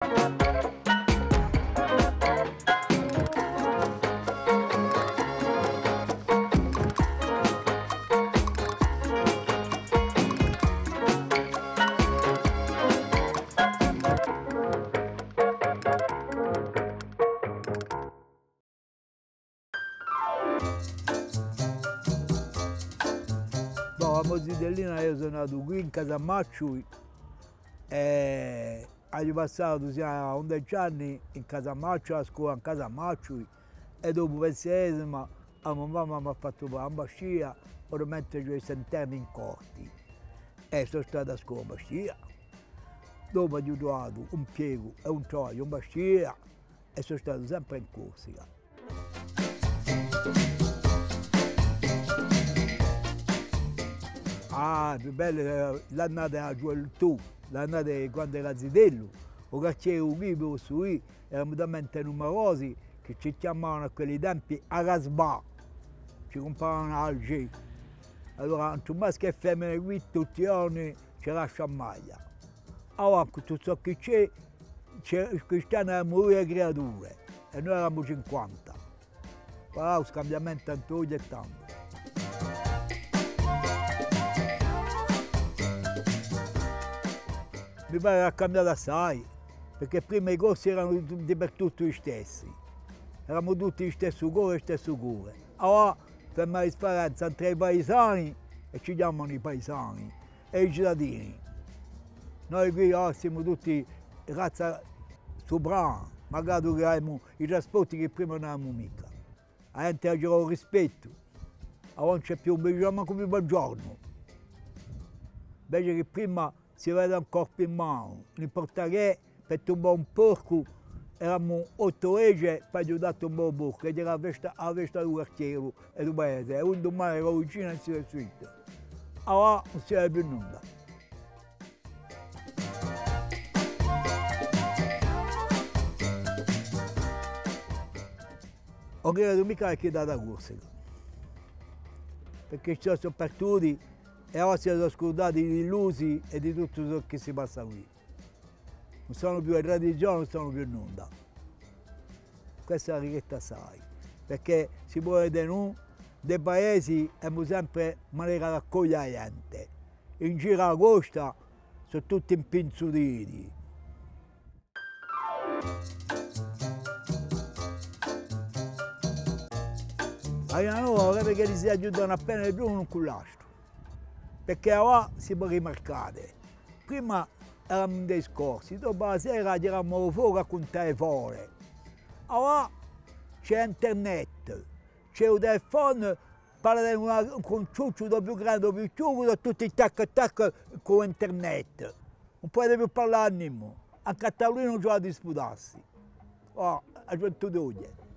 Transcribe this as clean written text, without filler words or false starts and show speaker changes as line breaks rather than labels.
La Mosidellina, io sono nato qui in Casamacciui e ho passato 11 anni in Casamacciui, a scuola in Casamacciui, e dopo il sessesima la mamma mi ha fatto fare la Bascia, ora mentre io sono interno in corti. E sono stato a scuola in Bascia, dopo ho trovato un piego e un trovaio in Bascia e sono stato sempre in Corsica. Ah, più bello l'annata della gioventù, l'annata quando era zitello, o che c'era un libro su lì, erano talmente numerosi che ci chiamavano a quei tempi Arasba, ci compravano Alger. Allora, tra maschio e femmine qui tutti i giorni ci lasciano maglia. Allora, tutto ciò che c'è, i cristiani erano le creature e noi eravamo 50. Però lo scambiamento tanto oggi e tanto. Mi pare che ha cambiato assai, perché prima i corsi erano per tutti gli stessi. Eravamo tutti gli stessi cuore e stesso cuore. Ora c'è una differenza tra i paesani, e ci chiamano i paesani, e i cittadini. Noi qui siamo tutti razza soprana, magari che abbiamo i trasporti che prima non avevamo mica. La gente ha girato rispetto, ora non c'è più un bisogno come buongiorno. Invece che prima si vede un corpo in mano, l'importante è per tumbare un porco, eravamo 8 leggi per aiutare a tumbare un porco, ed era la festa del quartiere e del paese, e un domani era vicino e si è suito. Ora non si vede più nulla. Non credo mica che è data Corsica, perché ci sono partiti e ora si sono scordati di illusi e di tutto ciò che si passa qui. Non sono più le tradizioni, non sono più nulla. Questa è la ricchezza assai, perché si può vedere noi, dei paesi abbiamo sempre maniera di accogliere la gente. In giro alla costa sono tutti impinzutiti. Allora, perché li si aiutano appena di più un culastro, perché ora si può rimarcare. Prima eravamo dei scorsi, dopo la sera tiravamo fuori a contare fore. Ora c'è internet, c'è un telefono, parla con un ciuccio più grande o più piccolo, tutti tac tac con internet. Non puoi più parlare a nessuno, anche a tavolino non c'è da disputarsi. Ora, la gioventù di oggi.